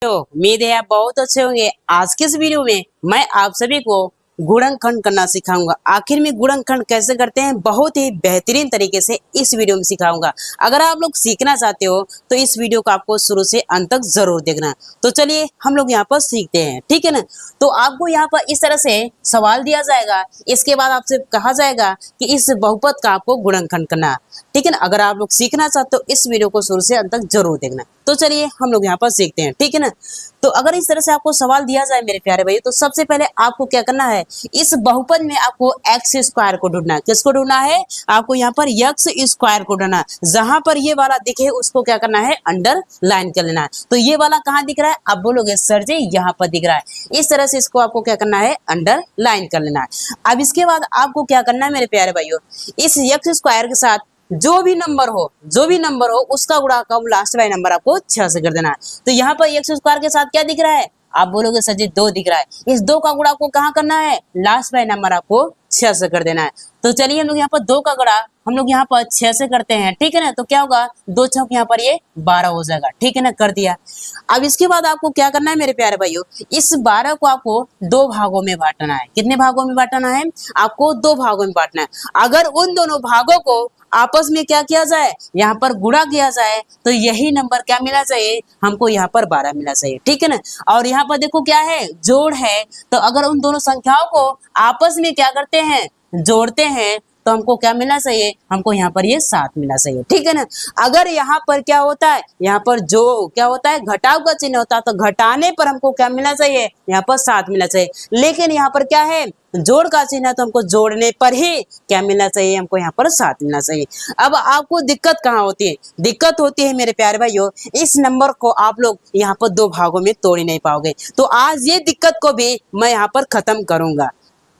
उम्मीद है आप बहुत अच्छे होंगे। आज के इस वीडियो में मैं आप सभी को गुणनखंड करना सिखाऊंगा। आखिर में गुणनखंड कैसे करते हैं बहुत ही बेहतरीन तरीके से इस वीडियो में सिखाऊंगा। अगर आप लोग सीखना चाहते हो तो इस वीडियो को आपको शुरू से अंत तक जरूर देखना। तो चलिए हम लोग यहाँ पर सीखते हैं, ठीक है ना। तो आपको यहाँ पर इस तरह से सवाल दिया जाएगा, इसके बाद आपसे कहा जाएगा कि इस बहुपद का आपको गुणनखंड करना, ठीक है ना। अगर आप लोग सीखना चाहते हो इस वीडियो को शुरू से अंत तक जरूर देखना। तो चलिए हम लोग यहाँ पर सीखते हैं, ठीक है ना। तो अगर इस तरह से आपको सवाल दिया जाए मेरे प्यारे भाई, तो सबसे पहले आपको क्या करना है, इस बहुपद में आपको एक्स स्क्वायर को ढूंढना है। किसको ढूंढना है? आपको यहाँ पर एक्स स्क्वायर को ढूंढना है। जहां पर ये वाला दिखे उसको क्या करना है, अंडर लाइन कर लेना है। तो ये वाला कहाँ दिख रहा है? आप बोलोगे सर जी यहाँ पर दिख रहा है। इस तरह से इसको आपको क्या करना है, अंडर लाइन कर लेना है। अब इसके बाद आपको क्या करना है मेरे प्यारे भाइयों, इस एक्स स्क्वायर के साथ जो भी नंबर हो उसका गुणा का लास्ट वाला नंबर आपको 6 से कर देना है। तो यहाँ पर एक्स स्क्वायर के साथ क्या दिख रहा है? आप बोलोगे सर जी 2 दिख रहा है। इस 2 का गुणा को कहाँ करना है? लास्ट वाला नंबर आपको 6 से कर देना है। तो चलिए हम लोग यहाँ पर 2 का गुणा हम लोग यहाँ पर 6 से करते हैं, ठीक है ना। तो क्या होगा, 2 छक यहाँ पर ये 12 हो जाएगा, ठीक है ना, कर दिया। अब इसके बाद आपको क्या करना है मेरे प्यारे भाइयों, इस 12 को आपको 2 भागों में बांटना है। कितने भागों में बांटना है? आपको 2 भागों में बांटना है। अगर उन दोनों भागों को आपस में क्या किया जाए, यहाँ पर गुणा किया जाए, तो यही नंबर क्या मिला चाहिए हमको, यहाँ पर 12 मिला चाहिए, ठीक है ना। और यहाँ पर देखो क्या है, जोड़ है। तो अगर उन दोनों संख्याओं को आपस में क्या करते हैं, जोड़ते हैं, तो हमको क्या मिलना चाहिए, हमको यहाँ पर ये 7 मिलना चाहिए, ठीक है ना। अगर यहाँ पर क्या होता है, यहाँ पर जो क्या होता है, घटाव का चिन्ह होता है, तो घटाने पर हमको क्या मिलना चाहिए, यहाँ पर 7 मिलना चाहिए। लेकिन यहाँ पर क्या है, जोड़ का चिन्ह है, तो हमको जोड़ने पर ही क्या मिलना चाहिए, हमको यहाँ पर 7 मिलना चाहिए। अब आपको दिक्कत कहाँ होती है? दिक्कत होती है मेरे प्यारे भाइयों, इस नंबर को आप लोग यहाँ पर 2 भागों में तोड़ ही नहीं पाओगे। तो आज ये दिक्कत को भी मैं यहाँ पर खत्म करूंगा,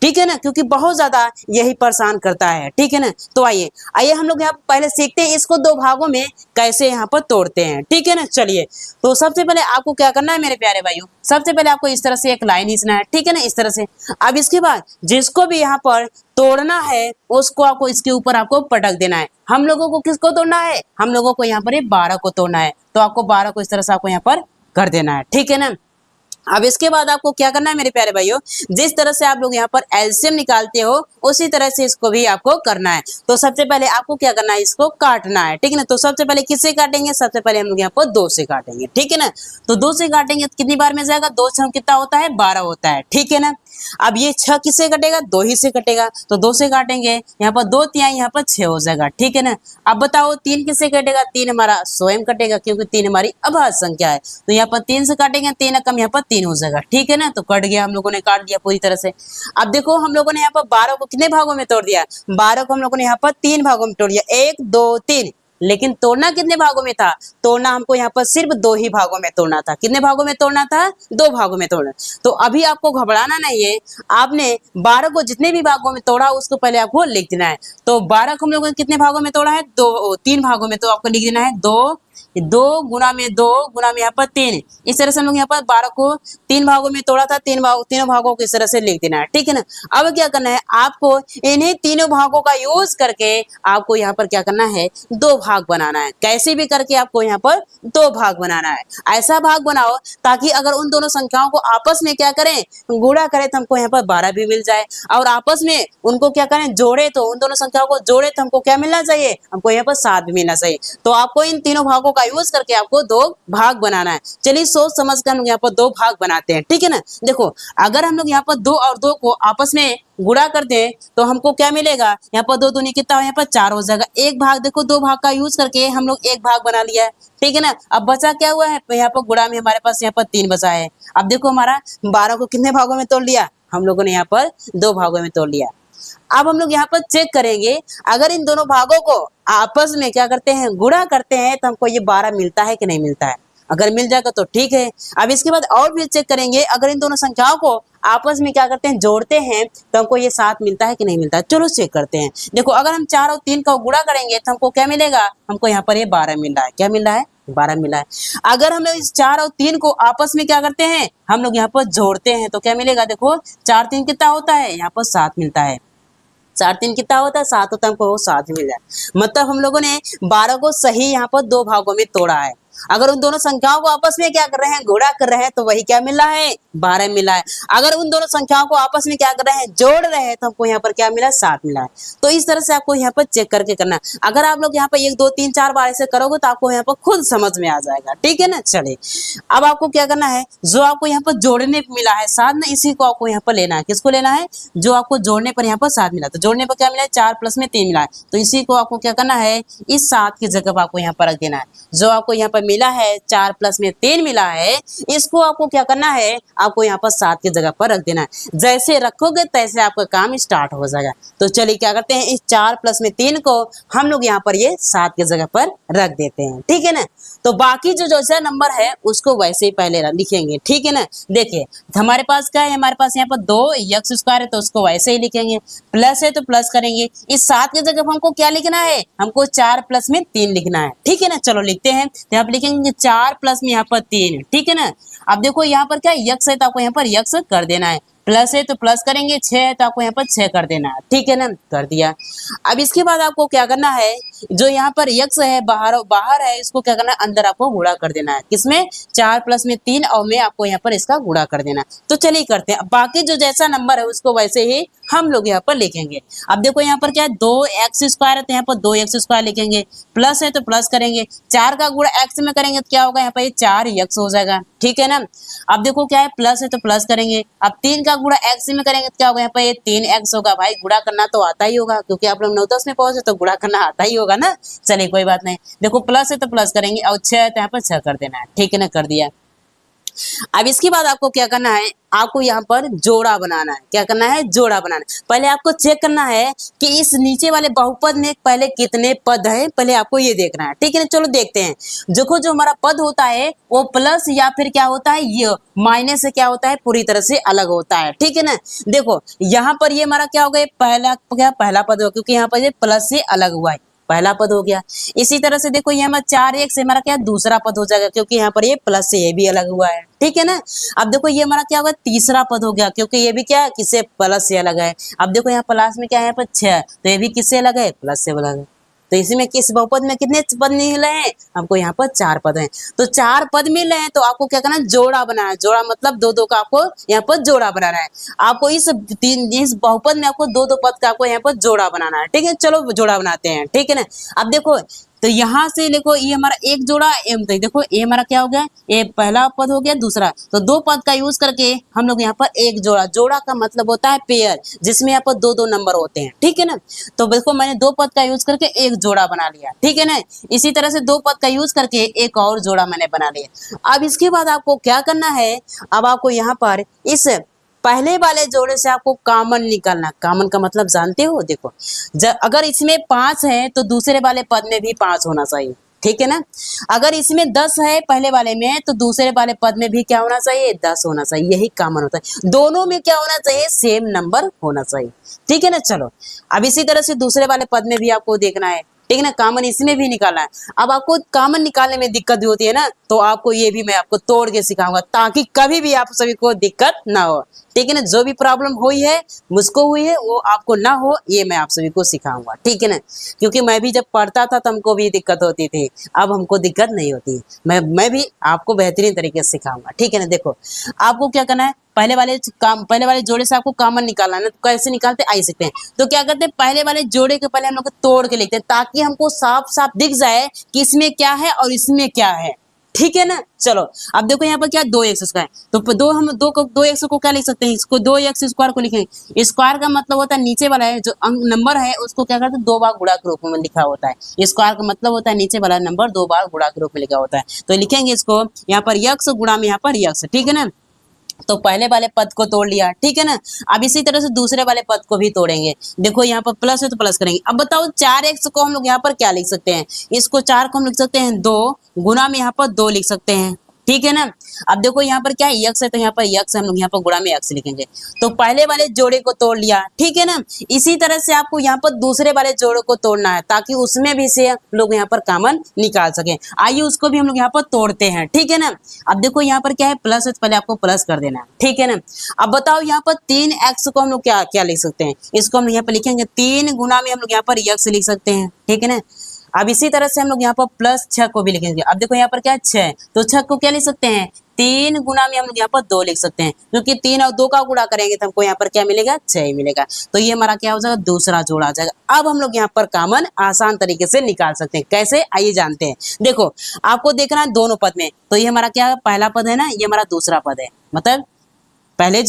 ठीक है ना, क्योंकि बहुत ज्यादा यही परेशान करता है, ठीक है ना। तो आइए आइए हम लोग यहाँ पहले सीखते हैं इसको 2 भागों में कैसे यहाँ पर तोड़ते हैं, ठीक है ना। चलिए, तो सबसे पहले आपको क्या करना है मेरे प्यारे भाइयों, सबसे पहले आपको इस तरह से एक लाइन खींचना है, ठीक है ना, इस तरह से। अब इसके बाद जिसको भी यहाँ पर तोड़ना है उसको आपको इसके ऊपर आपको पटक देना है। हम लोगों को किसको तोड़ना है? हम लोगों को यहाँ पर 12 को तोड़ना है। तो आपको 12 को इस तरह से आपको यहाँ पर कर देना है, ठीक है ना। अब इसके बाद आपको क्या करना है मेरे प्यारे भाइयों, जिस तरह से आप लोग यहाँ पर एलसीएम निकालते हो उसी तरह से इसको भी आपको करना है। तो सबसे पहले आपको क्या करना है, इसको काटना है, ठीक है ना। तो सबसे पहले किससे काटेंगे? सबसे पहले हम लोग यहाँ पर 2 से काटेंगे, ठीक है ना। तो 2 से काटेंगे तो कितनी बार में जाएगा, 2 6 कितना होता है, 12 होता है, ठीक है ना। अब ये 6 किससे कटेगा? 2 ही से कटेगा। तो 2 से काटेंगे, यहाँ पर 2 तिहाई यहाँ पर 6 हो जाएगा, ठीक है ना। अब बताओ 3 किससे कटेगा? 3 हमारा स्वयं कटेगा, क्योंकि 3 हमारी अभाज्य संख्या है। तो यहाँ पर 3 से काटेंगे, 3 कम यहाँ पर 3 हो जाएगा, ठीक है ना। तो कट गया, हम लोगों ने काट दिया पूरी तरह से। अब देखो हम लोगों ने यहाँ पर 12 को कितने भागों में तोड़ दिया? 12 को हम लोगों ने यहाँ पर 3 भागों में तोड़ दिया, 1 2 3। लेकिन तोड़ना कितने भागों में था? तोड़ना हमको यहाँ पर सिर्फ 2 ही भागों में तोड़ना था। कितने भागों में तोड़ना था? 2 भागों में तोड़ना। तो अभी आपको घबराना नहीं है, आपने 12 को जितने भी भागों में तोड़ा उसको पहले आपको लिख देना है। तो 12 को हम लोगों ने कितने भागों में तोड़ा है? 3 भागों में। तो आपको लिख देना है 2 गुना में 2 गुना में यहाँ पर 3। इस तरह से हम लोग यहाँ पर 12 को 3 भागों में तोड़ा था, तीनों भागों को इस तरह से लिख देना है, ठीक है ना। अब क्या करना है, आपको इन्हीं तीनों भागों का यूज करके आपको यहाँ पर क्या करना है, 2 भाग बनाना है। कैसे भी करके आपको यहाँ पर 2 भाग बनाना है। ऐसा भाग बनाओ ताकि अगर उन दोनों संख्याओं को आपस में क्या करें, गुणा करें, तो हमको यहाँ पर 12 भी मिल जाए। और आपस में उनको क्या करें, जोड़े, तो उन दोनों संख्याओं को जोड़े तो हमको क्या मिलना चाहिए, हमको यहाँ पर 7 भी मिलना चाहिए। तो आपको इन तीनों भागों का यूज करके आपको 2 भाग बनाना है। चलिए सोच समझ कर हम लोग यहाँ पर 2 भाग बनाते हैं, ठीक है ना। देखो अगर हम लोग यहाँ पर 2 और 2 को आपस में गुणा कर दें तो हमको क्या मिलेगा, यहाँ पर 2 दूनी कितना, यहाँ पर 4 हो जाएगा। एक भाग, देखो 2 भाग का यूज करके हम लोग एक भाग बना लिया है, ठीक है ना। अब बचा क्या हुआ है, यहाँ पर गुणा में हमारे पास यहाँ पर 3 बचा है। अब देखो हमारा 12 को कितने भागों में तोड़ लिया, हम लोगों ने यहाँ पर 2 भागों में तोड़ लिया। अब हम लोग यहाँ पर चेक करेंगे, अगर इन दोनों भागों को आपस में क्या करते हैं, गुणा करते हैं, तो हमको ये 12 मिलता है कि नहीं मिलता है। अगर मिल जाएगा तो ठीक है। अब इसके बाद और भी चेक करेंगे, अगर इन दोनों संख्याओं को आपस में क्या करते हैं, जोड़ते हैं, तो हमको ये 7 मिलता है कि नहीं मिलता है। चलो चेक करते हैं। देखो अगर हम 4 और 3 का गुणा करेंगे तो हमको क्या मिलेगा, हमको यहाँ पर ये 12 मिल रहा है। क्या मिल रहा है? 12 मिला है। अगर हम लोग इस 4 और 3 को आपस में क्या करते हैं, हम लोग यहाँ पर जोड़ते हैं, तो क्या मिलेगा, देखो 4 3 कितना होता है, यहाँ पर 7 मिलता है। 4 3 कितना होता है, 7 होता है, हमको 7 मिल जाए। मतलब हम लोगों ने 12 को सही यहाँ पर 2 भागों में तोड़ा है। अगर उन दोनों संख्याओं को आपस में क्या कर रहे हैं, गुणा कर रहे हैं, तो वही क्या मिला है, 12 मिला है। अगर उन दोनों संख्याओं को आपस में क्या कर रहे हैं, जोड़ रहे हैं, तो हमको यहाँ पर क्या मिला, 7 मिला है। तो इस तरह से आपको यहाँ पर चेक करके करना है। अगर आप लोग यहाँ पर 1 2 3 4 बार ऐसे करोगे तो आपको यहाँ पर खुद समझ में आ जाएगा, ठीक है ना। चलिए अब आपको क्या करना है, जो आपको यहाँ पर जोड़ने पे मिला है 7 ना, इसी को आपको यहाँ पर लेना है। किसको लेना है, जो आपको जोड़ने पर यहाँ पर 7 मिला, तो जोड़ने पर क्या मिला है, 4 प्लस में 3 मिला है, तो इसी को आपको क्या करना है, इस 7 की जगह पर आपको यहाँ पर रख देना है। जो आपको यहाँ पर मिला है 4 प्लस में 3 मिला है, इसको आपको क्या करना है, आपको यहाँ पर 7 की जगह पर रख देना है। जैसे रखोगे तैसे आपका काम स्टार्ट हो जाएगा। तो चलिए क्या करते हैं, इस 4 प्लस में 3 को हम लोग यहाँ पर ये 7 की जगह पर रख देते हैं, ठीक है ना। तो बाकी जो जैसा नंबर है उसको वैसे ही पहले लिखेंगे, ठीक है ना। देखिए हमारे पास क्या है, हमारे पास यहाँ पर 2x² है, तो उसको वैसे ही लिखेंगे। प्लस है तो प्लस करेंगे। इस 7 की जगह हमको क्या लिखना है, हमको 4 प्लस में 3 लिखना है, ठीक है ना। चलो लिखते हैं, तो यहाँ पर लिखेंगे 4 प्लस में यहाँ पर 3, ठीक है ना। अब देखो यहाँ पर क्या यक्स है, तो आपको यहाँ पर यक्स कर देना है। प्लस है तो प्लस करेंगे, 6 है तो आपको यहाँ पर 6 कर देना है, ठीक है ना, कर दिया। अब इसके बाद आपको क्या करना है, जो यहाँ पर यक्स है बाहर है, इसको क्या करना है, अंदर आपको गुणा कर देना है। किसमें, 4 प्लस में 3 और में आपको यहाँ पर इसका गुणा कर देना है। तो चलिए करते हैं। अब बाकी जो जैसा नंबर है उसको वैसे ही हम लोग यहाँ पर लिखेंगे। अब देखो यहाँ पर क्या है, 2x² है, तो यहाँ पर 2x² लिखेंगे। प्लस है तो प्लस करेंगे, 4 का गुणा x में करेंगे तो क्या होगा, यहाँ पर 4x हो जाएगा, ठीक है ना। अब देखो क्या है, प्लस है तो प्लस करेंगे। अब 3 का गुणा x में करेंगे तो क्या होगा, यहाँ पर ये 3x होगा। भाई गुणा करना तो आता ही होगा, क्योंकि आप लोग 9 10 में पहुंचे तो गुणा करना आता ही होगा ना। चलिए कोई बात नहीं। देखो प्लस है तो प्लस करेंगे, और 6 है तो यहाँ पर 6 कर देना है, ठीक है ना, कर दिया। अब इसके बाद आपको क्या करना है, आपको यहाँ पर जोड़ा बनाना है। क्या करना है, जोड़ा बनाना है। पहले आपको चेक करना है कि इस नीचे वाले बहुपद में पहले कितने पद है, पहले आपको ये देखना है, ठीक है ना। चलो देखते हैं। देखो जो हमारा पद होता है वो प्लस या फिर क्या होता है, ये माइनस से क्या होता है, पूरी तरह से अलग होता है, ठीक है ना। देखो यहाँ पर ये हमारा क्या हो गया, पहला पद हो, क्योंकि यहाँ पर ये प्लस से अलग हुआ है, पहला पद हो गया। इसी तरह से देखो ये हमारा 4x से हमारा क्या दूसरा पद हो जाएगा, क्योंकि यहाँ पर ये प्लस से ये भी अलग हुआ है, ठीक है ना। अब देखो ये हमारा क्या होगा, तीसरा पद हो गया, क्योंकि ये भी क्या है, किससे, प्लस से अलग है। अब देखो यहाँ प्लस में क्या है, यहाँ पर 6, तो ये भी किससे अलग है, प्लस से अलग है। तो इसमें किस बहुपद में कितने पद मिले हैं, हमको यहाँ पर 4 पद हैं। तो 4 पद मिले हैं, तो आपको क्या करना है, जोड़ा बनाना है। जोड़ा मतलब 2 2 का आपको यहाँ पर जोड़ा बनाना है। आपको इस बहुपद में आपको 2 2 पद का आपको यहाँ पर जोड़ा बनाना है, ठीक है। चलो जोड़ा बनाते हैं, ठीक है ना। अब देखो तो यहाँ से देखो ये हमारा एक जोड़ा एम, तो देखो ये हमारा क्या हो गया, ये पहला पद हो गया, दूसरा, तो 2 पद का यूज करके हम लोग यहाँ पर एक जोड़ा, जोड़ा का मतलब होता है पेयर, जिसमें यहाँ पर 2 2 नंबर होते हैं, ठीक है ना। तो देखो मैंने 2 पद का यूज करके एक जोड़ा बना लिया, ठीक है ना। इसी तरह से 2 पद का यूज करके एक और जोड़ा मैंने बना लिया। अब इसके बाद आपको क्या करना है, अब आपको यहाँ पर इस पहले वाले जोड़े से आपको कॉमन निकालना। कॉमन का मतलब जानते हो, देखो अगर इसमें 5 है तो दूसरे वाले पद में भी 5 होना चाहिए, ठीक है ना। अगर इसमें 10 है पहले वाले में, तो दूसरे वाले पद में भी क्या होना चाहिए, 10 होना चाहिए। यही कॉमन होता है, दोनों में क्या होना चाहिए, सेम नंबर होना चाहिए, ठीक है ना। चलो अब इसी तरह से दूसरे वाले पद में भी आपको देखना है, ठीक है ना। कॉमन इसमें भी निकालना है। अब आपको कॉमन निकालने में दिक्कत भी होती है ना, तो आपको ये भी मैं आपको तोड़ के सिखाऊंगा, ताकि कभी भी आप सभी को दिक्कत ना हो, ठीक है ना। जो भी प्रॉब्लम हुई है, मुझको हुई है, वो आपको ना हो, ये मैं आप सभी को सिखाऊंगा, ठीक है ना। क्योंकि मैं भी जब पढ़ता था तो हमको भी दिक्कत होती थी, अब हमको दिक्कत नहीं होती है। मैं भी आपको बेहतरीन तरीके से सिखाऊंगा, ठीक है ना। देखो आपको क्या करना है, पहले वाले जोड़े से आपको कॉमन निकालना है। तो कैसे निकालते आई सकते हैं, तो क्या करते हैं, पहले वाले जोड़े के पहले हम लोग तोड़ के लिखते हैं, ताकि हमको साफ साफ दिख जाए कि इसमें क्या है और इसमें क्या है, ठीक है ना। चलो अब देखो यहाँ पर क्या 2x², तो 2x को क्या लिख सकते हैं, इसको 2x² को लिखेंगे। स्क्वायर का मतलब होता है नीचे वाला है जो नंबर है उसको क्या करते हैं, 2 बार गुणा के रूप में लिखा होता है। स्क्वायर का मतलब होता है नीचे वाला नंबर 2 बार गुणा के रूप में लिखा होता है। तो लिखेंगे इसको यहाँ पर यक्स गुणा में यहाँ पर यक्स, ठीक है ना। तो पहले वाले पद को तोड़ लिया, ठीक है ना। अब इसी तरह से दूसरे वाले पद को भी तोड़ेंगे। देखो यहाँ पर प्लस है तो प्लस करेंगे। अब बताओ 4x को हम लोग यहाँ पर क्या लिख सकते हैं, इसको 4 को हम लिख सकते हैं 2, गुणा में यहाँ पर 2 लिख सकते हैं, ठीक है ना। अब देखो यहाँ पर क्या है, यक्स है, तो यहाँ पर यक्स हम लोग यहाँ पर गुणा में यक्स लिखेंगे। तो पहले वाले जोड़े को तोड़ लिया, ठीक है ना। इसी तरह से आपको यहाँ पर दूसरे वाले जोड़े को तोड़ना है, ताकि उसमें भी से लोग यहाँ पर कॉमन निकाल सकें। आइए उसको भी हम लोग यहाँ पर तोड़ते हैं, ठीक है ना। अब देखो यहाँ पर क्या है, प्लस है, तो पहले आपको प्लस कर देना है, ठीक है ना। अब बताओ यहाँ पर 3x को हम लोग क्या क्या लिख सकते हैं, इसको हम यहाँ पर लिखेंगे 3 गुणा में हम लोग यहाँ पर यक्स लिख सकते हैं, ठीक है ना। अब इसी तरह से हम लोग यहाँ पर प्लस 6 को भी लिखेंगे। अब देखो यहाँ पर क्या है 6, तो 6 को क्या लिख सकते हैं 3 गुना में हम लोग यहाँ पर 2 लिख सकते हैं, क्योंकि 3 और 2 का गुणा करेंगे तो हमको यहाँ पर क्या मिलेगा 6 ही मिलेगा। तो ये हमारा क्या हो जाएगा दूसरा जोड़ आ जाएगा। अब हम लोग यहाँ पर कॉमन आसान तरीके से निकाल सकते हैं। कैसे, आइए जानते हैं। देखो आपको देखना है दोनों पद में, तो ये हमारा क्या पहला पद है ना, ये हमारा दूसरा पद है, मतलब पहले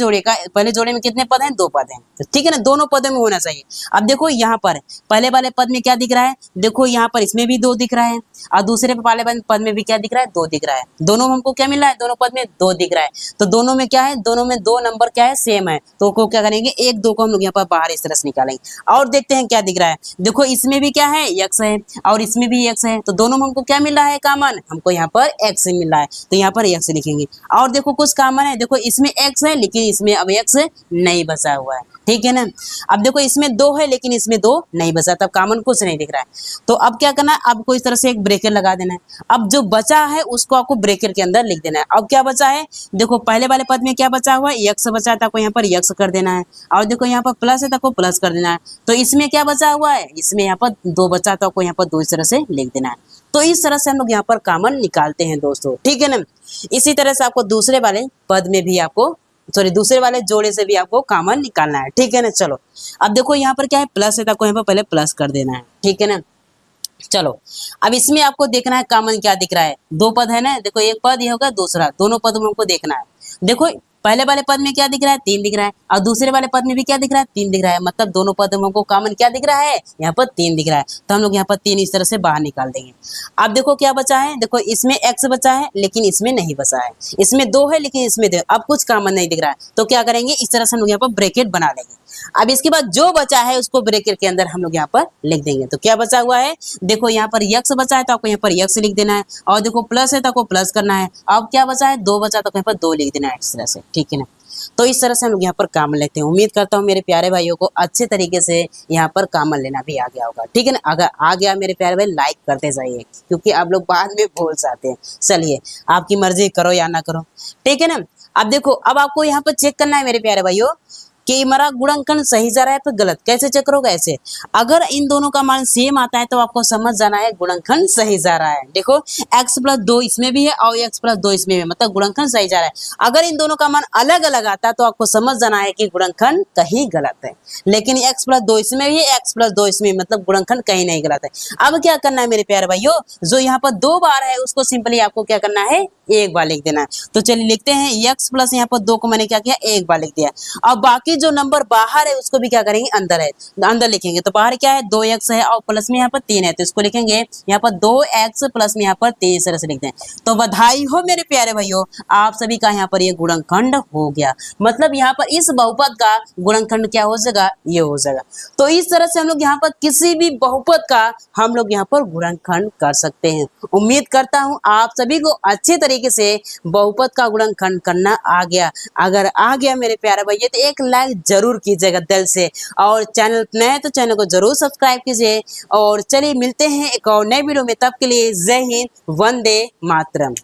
जोड़े में कितने पद हैं 2 पद हैं, तो ठीक है ना, दोनों पदों में होना चाहिए। अब देखो यहाँ पर पहले वाले पद में क्या दिख रहा है, देखो यहाँ पर इसमें भी 2 दिख रहा है और दूसरे वाले पद में भी क्या दिख रहा है 2 दिख रहा है। दोनों में हमको क्या मिल रहा है, दोनों पद में 2 दिख रहा है। तो दोनों में क्या है, दोनों में 2 नंबर क्या है सेम है, तो को क्या करेंगे 1 2 को हम लोग यहाँ पर बाहर इस तरह से निकालेंगे। और देखते हैं क्या दिख रहा है, देखो इसमें भी क्या है x है और इसमें भी x है, तो दोनों में हमको क्या मिल रहा है कॉमन, हमको यहाँ पर x मिल रहा है, तो यहाँ पर x लिखेंगे। और देखो कुछ कॉमन है, देखो इसमें x है लेकिन इसमें अब x नहीं बचा हुआ है, ठीक है ना। अब देखो इसमें 2 है लेकिन इसमें 2 नहीं बचा, तब कॉमन कुछ नहीं दिख रहा है। तो अब क्या करना है, आपको इस तरह से एक ब्रैकेट लगा देना है। अब जो बचा है उसको आपको ब्रैकेट के अंदर लिख देना है। अब क्या बचा है, देखो पहले वाले पद में क्या बचा हुआ है x बचा है, तो आपको यहाँ पर x कर देना है। और देखो यहाँ पर प्लस है तो आपको प्लस कर देना है। तो इसमें क्या बचा हुआ है, इसमें यहाँ पर 2 बचा, तो आपको यहाँ पर 2 इस तरह से लिख देना है। तो इस तरह से हम लोग यहाँ पर कॉमन निकालते हैं दोस्तों, ठीक है ना। इसी तरह से आपको दूसरे वाले पद में भी आपको दूसरे वाले जोड़े से भी आपको कॉमन निकालना है, ठीक है ना। चलो अब देखो यहाँ पर क्या है प्लस है, तो आपको यहाँ पर पहले प्लस कर देना है, ठीक है ना। चलो अब इसमें आपको देखना है कॉमन क्या दिख रहा है, 2 पद है ना, देखो एक पद ये होगा दूसरा, दोनों पद में हमको देखना है। देखो पहले वाले पद में क्या दिख रहा है 3 दिख रहा है और दूसरे वाले पद में भी क्या दिख रहा है 3 दिख रहा है, मतलब दोनों पद में हमको कॉमन क्या दिख रहा है, यहाँ पर 3 दिख रहा है। तो हम लोग यहाँ पर 3 इस तरह से बाहर निकाल देंगे। अब देखो क्या बचा है, देखो इसमें x बचा है लेकिन इसमें नहीं बचा है, इसमें 2 है लेकिन इसमें 2, अब कुछ कॉमन नहीं दिख रहा है। तो क्या करेंगे, इस तरह से हम लोग यहाँ पर ब्रैकेट बना लेंगे। अब इसके बाद जो बचा है उसको ब्रैकेट के अंदर हम लोग यहाँ पर लिख देंगे। तो क्या बचा हुआ है, देखो यहाँ पर x बचा है तो आपको यहाँ पर x लिख देना है, और देखो प्लस है तो आपको प्लस करना है। अब क्या बचा है 2 बचा, तो यहाँ पर 2 लिख देना है इस तरह से, ठीक है ना। तो इस तरह से हम लोग यहाँ पर कॉमन लेते हैं। उम्मीद करता हूँ मेरे प्यारे भाइयों को अच्छे तरीके से यहाँ पर कॉमन लेना भी आ गया होगा, ठीक है ना। अगर आ गया मेरे प्यारे भाई लाइक करते जाइए, क्योंकि आप लोग बाद में भूल जाते हैं। चलिए आपकी मर्जी, करो या ना करो, ठीक है ना। अब देखो अब आपको यहाँ पर चेक करना है मेरे प्यारे भाइयों कि हमारा गुणनखंड सही जा रहा है फिर गलत। कैसे चेक करोगे, ऐसे अगर इन दोनों का मान सेम आता है तो आपको समझ जाना है गुणनखंड सही जा रहा है। देखो x + 2 इसमें भी है और x + 2 इसमें भी है, मतलब गुणनखंड सही जा रहा है। अगर इन दोनों का मान अलग अलग आता है तो आपको समझ जाना है कि गुणनखंड कहीं गलत है। लेकिन x + 2 इसमें भी है, x + 2 इसमें, मतलब गुणनखंड कहीं नहीं गलत है। अब क्या करना है मेरे प्यारे भाइयों, जो यहाँ पर 2 बार है उसको सिंपली आपको क्या करना है 1 बार लिख देना है। तो चलिए लिखते हैं x प्लस यहाँ पर 2 को मैंने क्या किया 1 बार लिख दिया। अब बाकी जो नंबर बाहर है उसको भी क्या करेंगे अंदर है, अंदर लिखेंगे। तो बाहर क्या है 2x है और प्लस में यहाँ पर 3 है, तो इसको लिखेंगे यहाँ पर 2x प्लस में यहाँ पर 3 इस तरह से लिखते हैं। तो बधाई हो मेरे प्यारे भाइयों, आप सभी का यहाँ पर ये गुणनखंड हो गया। मतलब यहाँ पर इस बहुपद का गुणनखंड क्या हो जाएगा, ये हो जाएगा। तो इस तरह से हम लोग यहाँ पर किसी भी बहुपद का हम लोग यहाँ पर गुणनखंड कर सकते हैं। उम्मीद करता हूँ आप सभी को अच्छे तरीके से बहुपद का गुणनखंड करना आ गया। अगर आ गया मेरे प्यारे भैया तो एक लाइक जरूर कीजिएगा दिल से, और चैनल नए तो चैनल को जरूर सब्सक्राइब कीजिए। और चलिए मिलते हैं एक और नए वीडियो में, तब के लिए जय हिंद, वंदे मातरम।